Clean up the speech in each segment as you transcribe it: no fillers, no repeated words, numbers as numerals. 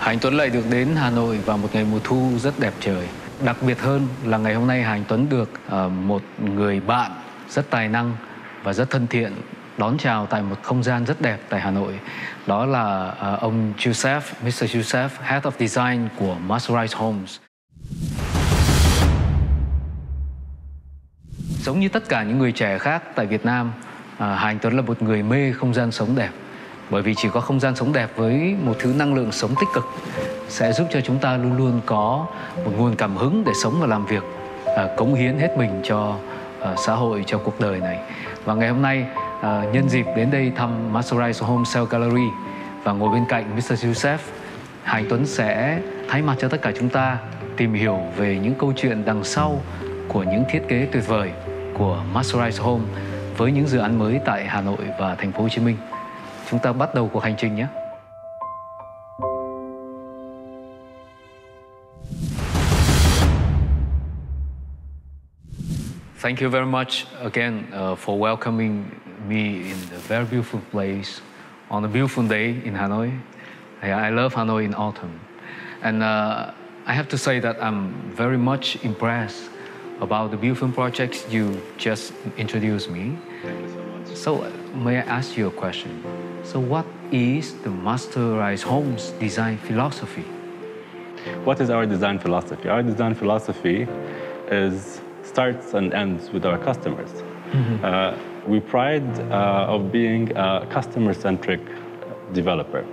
Hà Anh Tuấn lại được đến Hà Nội vào một ngày mùa thu rất đẹp trời. Đặc biệt hơn là ngày hôm nay Hà Anh Tuấn được một người bạn rất tài năng và rất thân thiện đón chào tại một không gian rất đẹp tại Hà Nội. Đó là ông Youssef, Mr. Youssef, Head of Design của Masterise Homes. Giống như tất cả những người trẻ khác tại Việt Nam, Hà Anh Tuấn là một người mê không gian sống đẹp. Bởi vì chỉ có không gian sống đẹp với một thứ năng lượng sống tích cực sẽ giúp cho chúng ta luôn luôn có một nguồn cảm hứng để sống và làm việc, cống hiến hết mình cho xã hội, cho cuộc đời này. Và ngày hôm nay, nhân dịp đến đây thăm Masterise Homes Cell Gallery và ngồi bên cạnh Mr. Youssef, Hà Anh Tuấn sẽ thay mặt cho tất cả chúng ta tìm hiểu về những câu chuyện đằng sau của những thiết kế tuyệt vời của Masterise Homes với những dự án mới tại Hà Nội và thành phố Hồ Chí Minh. Chúng ta bắt đầu cuộc hành trình nhé. Thank you very much again for welcoming me in a very beautiful place on a beautiful day in Hanoi. I love Hanoi in autumn. And I have to say that I'm very much impressed about the beautiful projects you just introduced me. Thank you so much. So may I ask you a question? So what is the Masterise Homes design philosophy? What is our design philosophy? Our design philosophy starts and ends with our customers. We pride of being a customer-centric developer.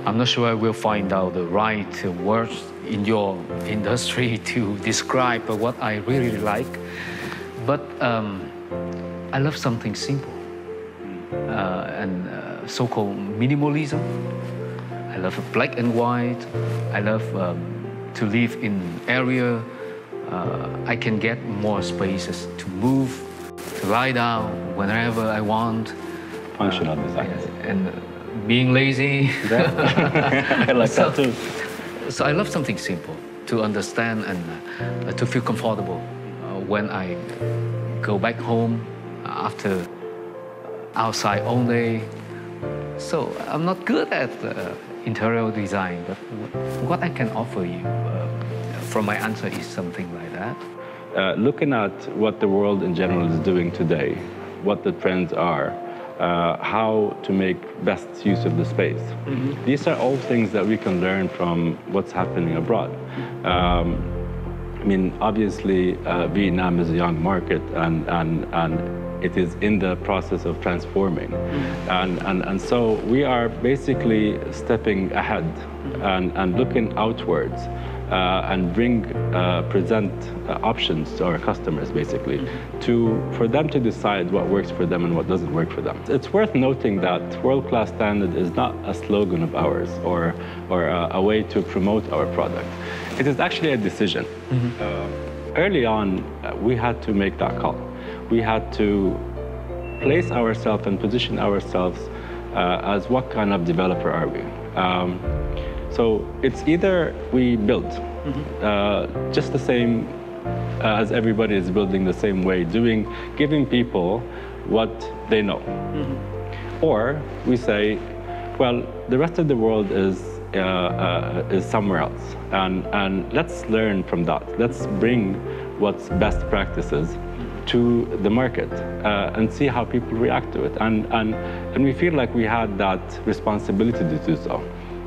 I'm not sure I will find out the right words in your industry to describe what I really like, but I love something simple and so-called minimalism. I love black and white. I love to live in area I can get more spaces to move, to lie down whenever I want. Functional design. And being lazy. I like that too. So I love something simple to understand and to feel comfortable when I go back home after outside all day. So I'm not good at interior design, but what I can offer you from my answer is something like that. Looking at what the world in general is doing today, what the trends are, how to make best use of the space. These are all things that we can learn from what's happening abroad. I mean, obviously, Vietnam is a young market, and it is in the process of transforming. And so we are basically stepping ahead and looking outwards and present options to our customers, basically, for them to decide what works for them and what doesn't work for them. It's worth noting that world-class standard is not a slogan of ours or a way to promote our product. It is actually a decision. Early on, we had to make that call. We had to place ourselves and position ourselves as what kind of developer are we? So it's either we build just the same as everybody is building the same way, giving people what they know. Or we say, well, the rest of the world is somewhere else, and let's learn from that. Let's bring what's best practices to the market and see how people react to it. And we feel like we had that responsibility to do so,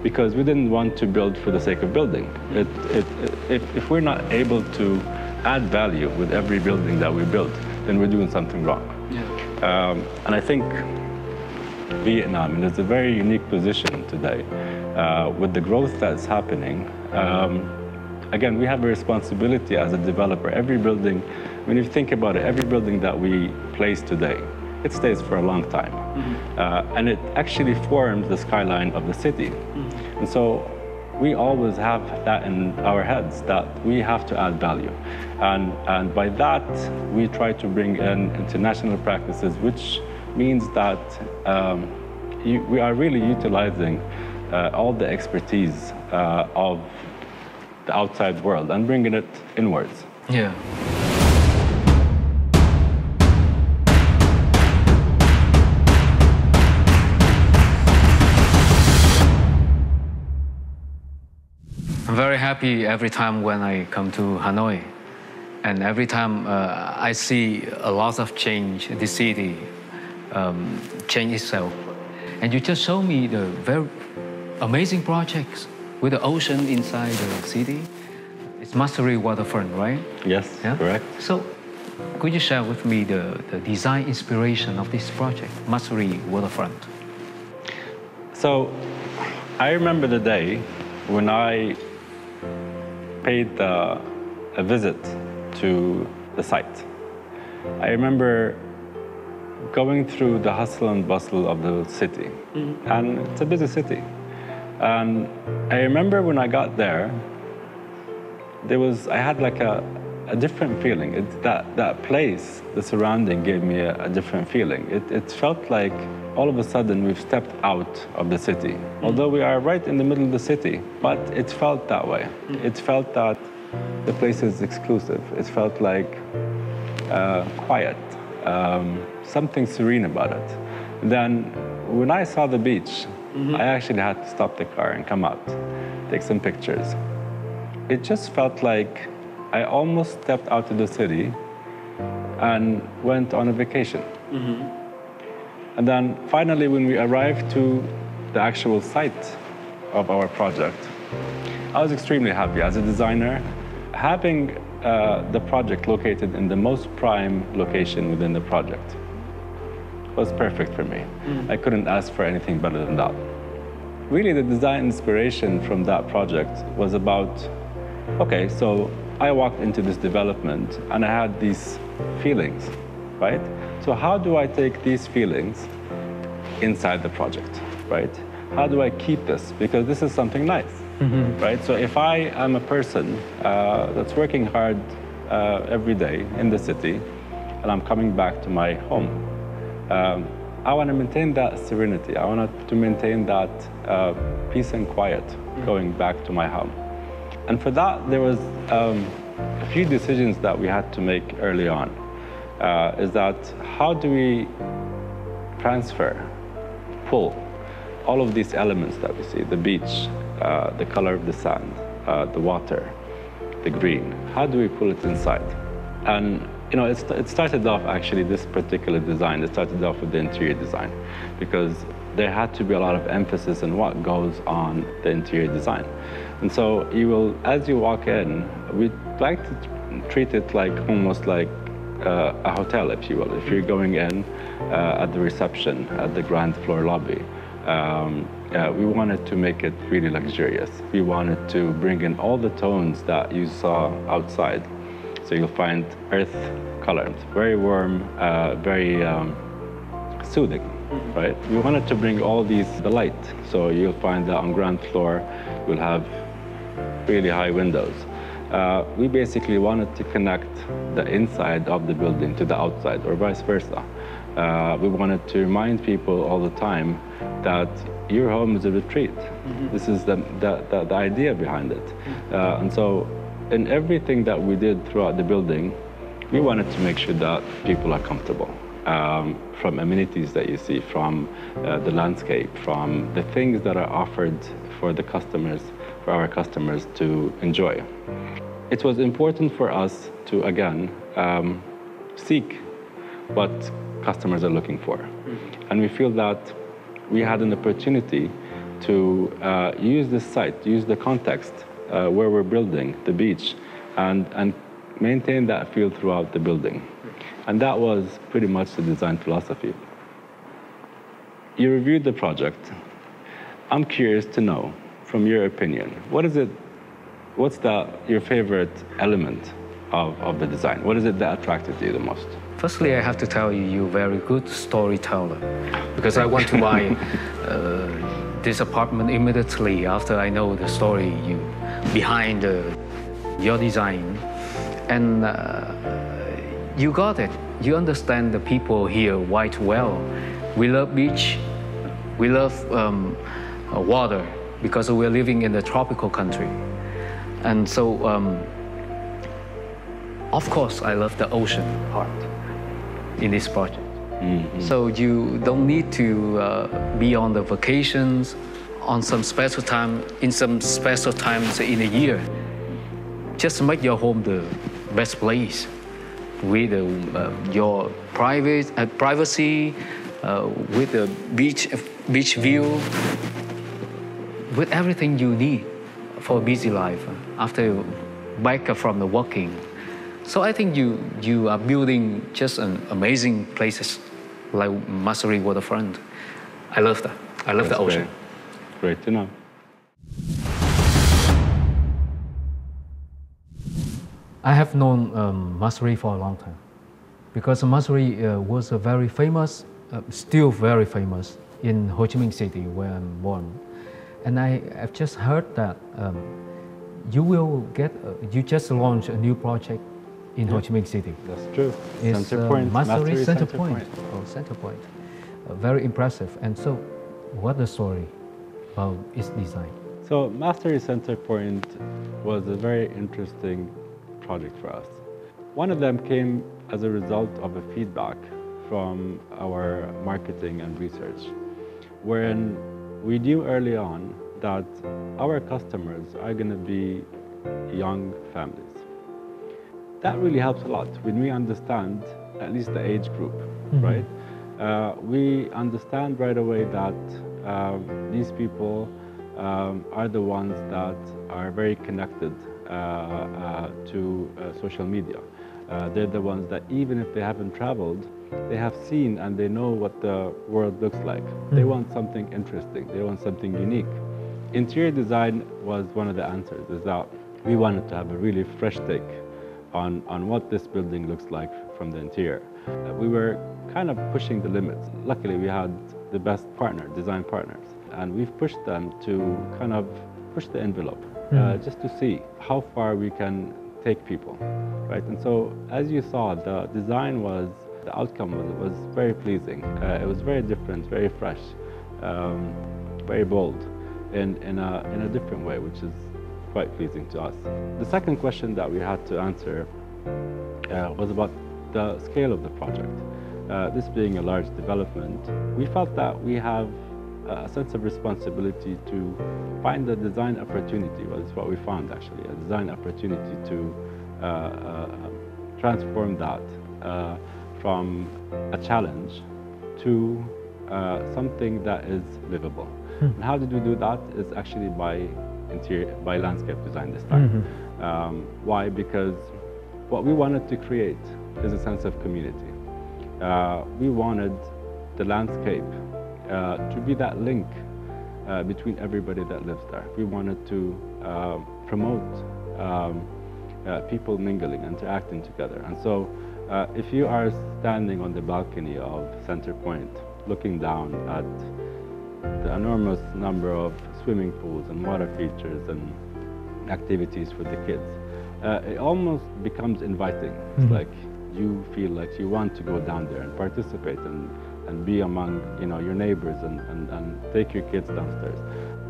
because we didn't want to build for the sake of building. If we're not able to add value with every building that we build, then we're doing something wrong. And I think Vietnam is a very unique position today with the growth that's happening. Again, we have a responsibility as a developer. Every building, when you think about it, every building that we place today, it stays for a long time. And it actually forms the skyline of the city. And so we always have that in our heads, that we have to add value. And by that, we try to bring in international practices, which means that we are really utilizing all the expertise of the outside world and bringing it inwards. Yeah. very happy every time when I come to Hanoi. And every time I see a lot of change, the city change itself. And you just show me the very amazing projects with the ocean inside the city. It's Masterise waterfront, right? Yes, yeah? Correct. So could you share with me the design inspiration of this project, Masterise waterfront? So I remember the day when I paid a visit to the site. I remember going through the hustle and bustle of the city, and it's a busy city. And I remember when I got there, I had like a different feeling. That place, the surrounding, gave me a different feeling. It felt like all of a sudden we've stepped out of the city. Although we are right in the middle of the city, but it felt that way. It felt that the place is exclusive. It felt like quiet, something serene about it. And then when I saw the beach, I actually had to stop the car and come out, take some pictures. It just felt like I almost stepped out of the city and went on a vacation. And then finally, when we arrived to the actual site of our project, I was extremely happy. As a designer, having the project located in the most prime location within the project was perfect for me. I couldn't ask for anything better than that. Really, the design inspiration from that project was about, okay, so I walked into this development and I had these feelings, right? So how do I take these feelings inside the project, right? How do I keep this? Because this is something nice, right? So if I am a person that's working hard every day in the city and I'm coming back to my home, I want to maintain that serenity. I want to maintain that peace and quiet going back to my home. And for that, there was a few decisions that we had to make early on. Is that how do we pull all of these elements that we see, the beach, the color of the sand, the water, the green, how do we pull it inside? And you know, it started off actually, this particular design, it started off with the interior design because there had to be a lot of emphasis on what goes on the interior design. And so as you walk in, we'd like to treat it like almost like a hotel, if you will. If you're going in at the reception, at the ground floor lobby, we wanted to make it really luxurious. We wanted to bring in all the tones that you saw outside. So you'll find earth colors, very warm, very soothing, right? We wanted to bring all the light. So you'll find that on ground floor, we'll have really high windows. We basically wanted to connect the inside of the building to the outside, or vice versa. We wanted to remind people all the time that your home is a retreat. This is the idea behind it. And so in everything that we did throughout the building, we wanted to make sure that people are comfortable. From amenities that you see, from the landscape, from the things that are offered for our customers to enjoy. It was important for us to, again, seek what customers are looking for. And we feel that we had an opportunity to use this site, use the context where we're building, the beach, and maintain that feel throughout the building. And that was pretty much the design philosophy. You reviewed the project. I'm curious to know, from your opinion, what's your favorite element of the design? What is it that attracted you the most? Firstly, I have to tell you, you're a very good storyteller, because I want to buy this apartment immediately after I know the story behind your design. And you got it. You understand the people here quite well. We love beach. We love water because we're living in a tropical country. And so, of course, I love the ocean part in this project. So you don't need to be on the vacations on some special time, in some special times in a year, just make your home the best place with your privacy, with the beach view, with everything you need for a busy life after back from the working. So I think you are building just an amazing places like Masterise Waterfront. I love that. I love the ocean. Great to know. I have known Masterise for a long time because Masterise was a very famous, still very famous in Ho Chi Minh City where I'm born. And I've just heard that you just launched a new project in Ho Chi Minh City. That's true. It's Center Point. Masterise Center Point. Point. Oh, Center Point. Very impressive. And so, what the story about its design? So Masterise Center Point was a very interesting project for us. One of them came as a result of a feedback from our marketing and research, wherein we knew early on that our customers are going to be young families. That really helps a lot when we understand at least the age group, right? We understand right away that these people are the ones that are very connected to social media. They're the ones that even if they haven't traveled, they have seen and they know what the world looks like. They want something interesting. They want something unique. Interior design was one of the answers, is that we wanted to have a really fresh take on what this building looks like from the interior. We were kind of pushing the limits. Luckily, we had the best design partners, and we've pushed them to kind of push the envelope, just to see how far we can take people, right? And so, as you saw, the outcome was very pleasing. It was very different, very fresh, very bold, in a different way, which is quite pleasing to us. The second question that we had to answer was about the scale of the project. This being a large development, we felt that we have a sense of responsibility to find a design opportunity. Well, it's what we found actually, a design opportunity to transform that from a challenge to something that is livable. And how did we do that? Is actually by landscape design this time. Why? Because what we wanted to create is a sense of community. We wanted the landscape to be that link between everybody that lives there. We wanted to promote people mingling, interacting together. And so if you are standing on the balcony of Center Point, looking down at the enormous number of swimming pools and water features and activities for the kids, it almost becomes inviting. It's like you feel like you want to go down there and participate and be among your neighbors and take your kids downstairs.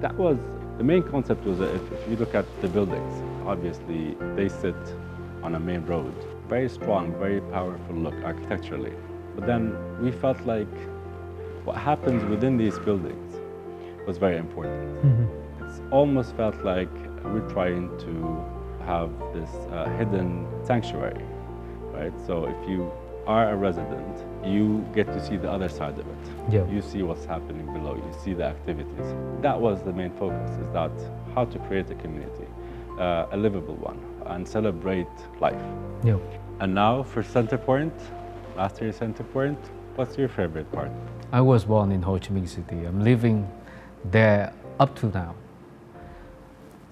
That was the main concept. Was that if you look at the buildings, obviously they sit on a main road. Very strong, very powerful look architecturally. But then we felt like what happens within these buildings was very important. It's almost felt like we're trying to have this hidden sanctuary, right? So if you are a resident, you get to see the other side of it. Yeah. You see what's happening below, you see the activities. That was the main focus, is that how to create a community, a livable one, and celebrate life. Yeah. And now for Center Point, Masterise Center Point, what's your favorite part? I was born in Ho Chi Minh City. I'm living there up to now.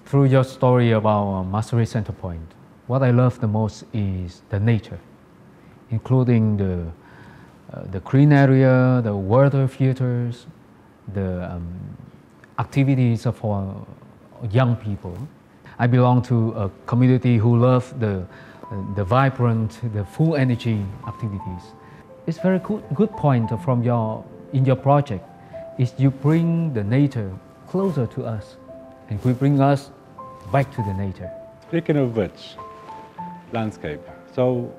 Through your story about Masterise Center Point, what I love the most is the nature, including the green area, the water features, the activities for young people. I belong to a community who love the vibrant, the full energy activities. It's very good point in your project is you bring the nature closer to us, and we bring us back to the nature. Speaking of which, landscape. So,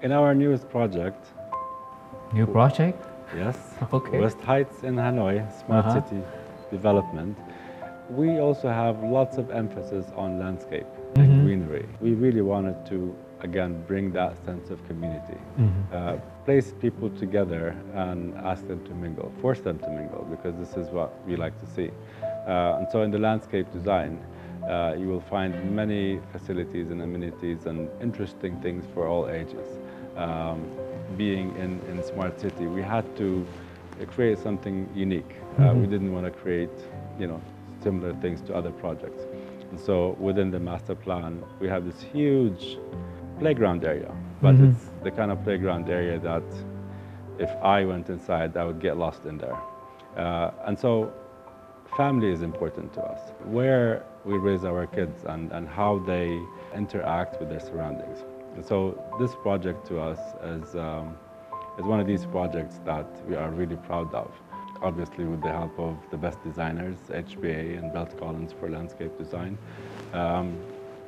in our newest project. New project? Yes. Okay. West Heights in Hanoi, smart city. development, we also have lots of emphasis on landscape and greenery. We really wanted to, again, bring that sense of community, place people together and ask them to mingle, force them to mingle, because this is what we like to see. And so in the landscape design, you will find many facilities and amenities and interesting things for all ages. Being in Smart City, we had to create something unique. We didn't want to create, similar things to other projects. And so within the master plan, we have this huge playground area, but it's the kind of playground area that if I went inside, I would get lost in there. And so family is important to us, where we raise our kids and how they interact with their surroundings. And so this project to us is one of these projects that we are really proud of. Obviously, with the help of the best designers, HBA and Belt Collins for landscape design,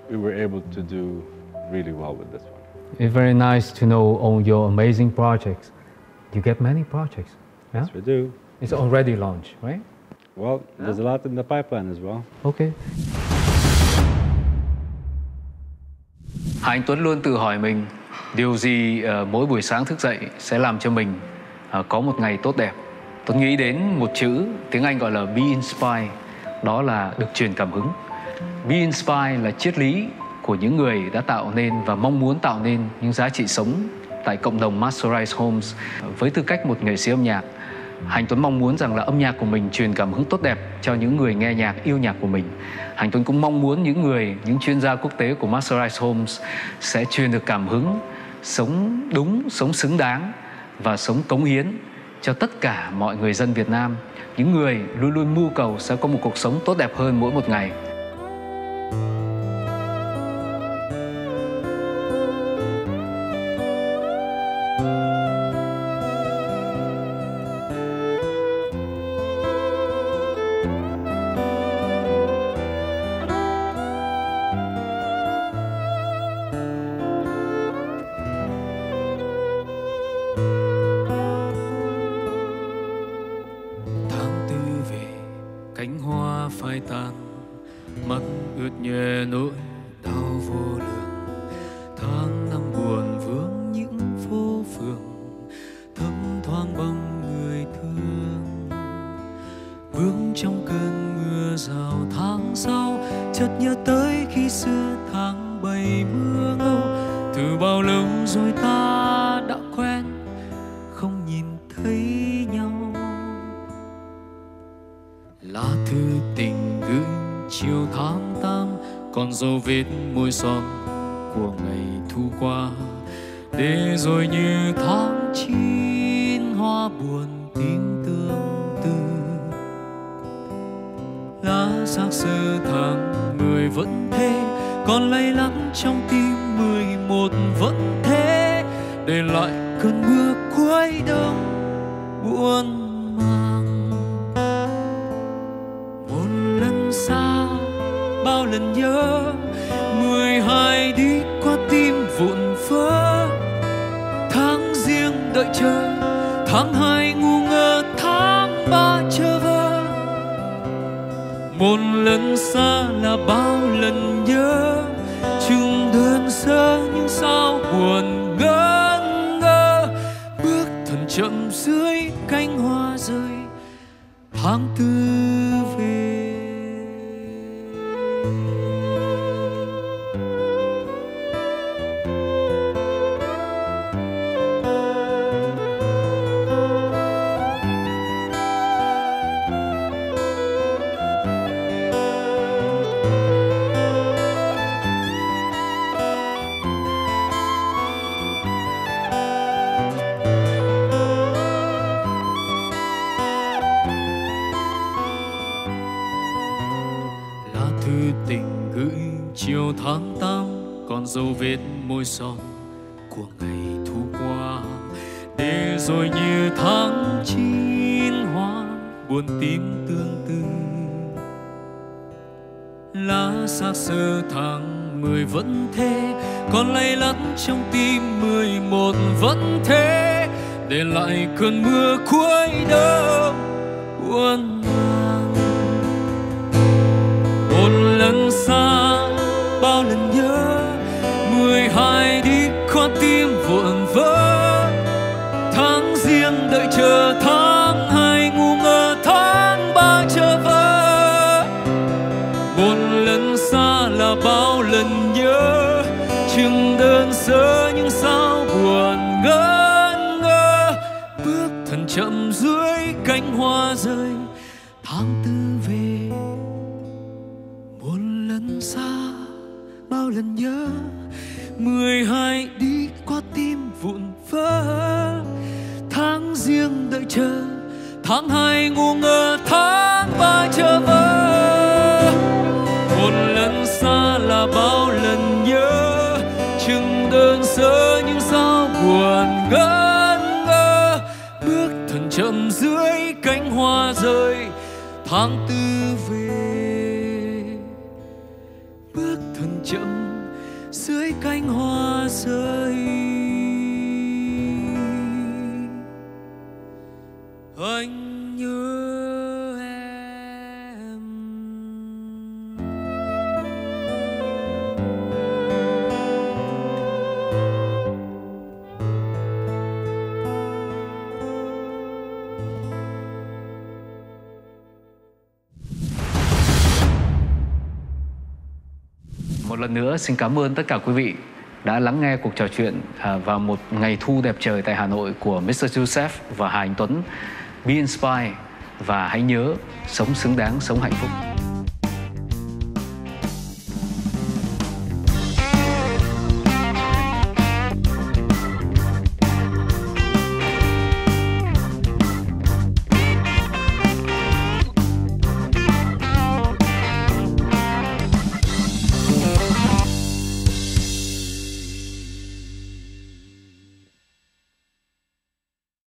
we were able to do really well with this one. It's very nice to know on your amazing projects. You get many projects. Yeah? Yes, we do. It's already launched, right? Well, there's a lot in the pipeline as well. Okay. Hà Anh Tuấn luôn tự hỏi mình điều gì mỗi buổi sáng thức dậy sẽ làm cho mình có một ngày tốt đẹp. Tuấn nghĩ đến một chữ tiếng Anh gọi là be inspired, đó là được truyền cảm hứng. Be inspired là triết lý của những người đã tạo nên và mong muốn tạo nên những giá trị sống tại cộng đồng Masterise Homes. Với tư cách một nghệ sĩ âm nhạc, Hà Anh Tuấn mong muốn rằng là âm nhạc của mình truyền cảm hứng tốt đẹp cho những người nghe nhạc, yêu nhạc của mình. Hà Anh Tuấn cũng mong muốn những chuyên gia quốc tế của Masterise Homes sẽ truyền được cảm hứng, sống đúng, sống xứng đáng và sống cống hiến cho tất cả mọi người dân Việt Nam, những người luôn luôn mưu cầu sẽ có một cuộc sống tốt đẹp hơn mỗi một ngày. Cánh hoa phai tàn, mắt ướt nhòe nỗi đau vô lượng. Tháng năm buồn vương những phố phường, thấm thoáng bóng người thương. Vương trong cơn mưa rào tháng sau, chợt nhớ tới khi xưa tháng 7 mưa ngâu. Từ bao lâu rồi ta đã quen, không nhìn thấy nhau. Lá thư tình gửi chiều tháng 8, còn dấu vết môi son của ngày thu qua. Để rồi như tháng 9 hoa buồn tím tương tư. Lá xác sơ tháng 10 vẫn thế, còn lay lắng trong tim 11 vẫn thế. Để lại cơn mưa cuối đông buồn. Bao lần nhớ 12 đi qua tim vụn vỡ. Tháng riêng đợi chờ, tháng 2 ngu ngơ, tháng 3 chờ vơ. Một lần xa là bao lần nhớ, chừng đơn sơ nhưng sao buồn ngẩn ngơ. Bước thần chậm dưới cánh hoa rơi, tháng 4 về. Chiều tháng 8 còn dấu vết môi son của ngày thu qua. Để rồi như tháng 9 hoa buồn tím tương tư. Lá xác sơ tháng 10 vẫn thế, còn lay lắt trong tim 11 vẫn thế. Để lại cơn mưa cuối đông buồn mang. sơ nhưng sao buồn ngẩn ngơ, bước thật chậm dưới cánh hoa rơi. Tháng tư về một lần xa bao lần nhớ, 12 đi qua tim vụn vỡ. Tháng giêng đợi chờ, tháng 2 ngu ngơ, tháng 3 chờ vỡ. Một lần xa là bao lần nhớ, chừng đơn sơ nhưng sao buồn ngẩn ngơ, bước thật chậm dưới cánh hoa rơi. Tháng tư về, bước thật chậm dưới cánh hoa rơi. Anh nhớ em. Một lần nữa xin cảm ơn tất cả quý vị đã lắng nghe cuộc trò chuyện vào một ngày thu đẹp trời tại Hà Nội của Mr. Youssef và Hà Anh Tuấn. Be inspired và hãy nhớ sống xứng đáng, sống hạnh phúc.